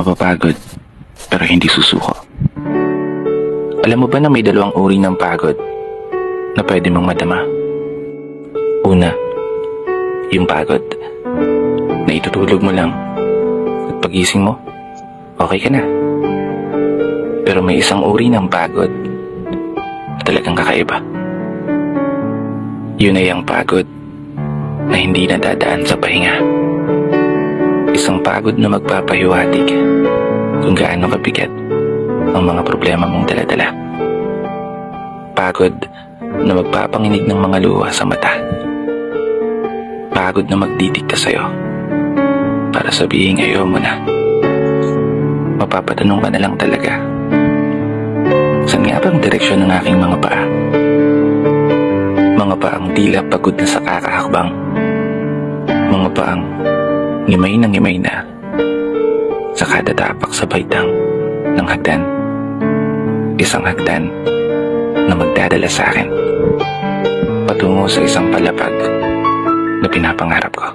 Mapapagod, pero hindi susuko. Alam mo ba na may dalawang uri ng pagod na pwede mong madama? Una, yung pagod na itutulog mo lang at pagising mo, okay ka na. Pero may isang uri ng pagod na talagang kakaiba. Yun ay ang pagod na hindi nadadaan sa pahinga. Isang pagod na magpapahiwatig kung gaano kabigat ang mga problema mong daladala. Pagod na magpapanginig ng mga luha sa mata. Pagod na magdidikta sa'yo para sabihin ayaw mo na. Mapapatanong ka na lang talaga, saan nga bang direksyon ng aking mga paa? Mga paang tila pagod na sa kakahakbang. Mga paang ngimay na sa kada tapak sa baitang ng hagdan. Isang hagdan na magdadala sa akin patungo sa isang palapag na pinapangarap ko.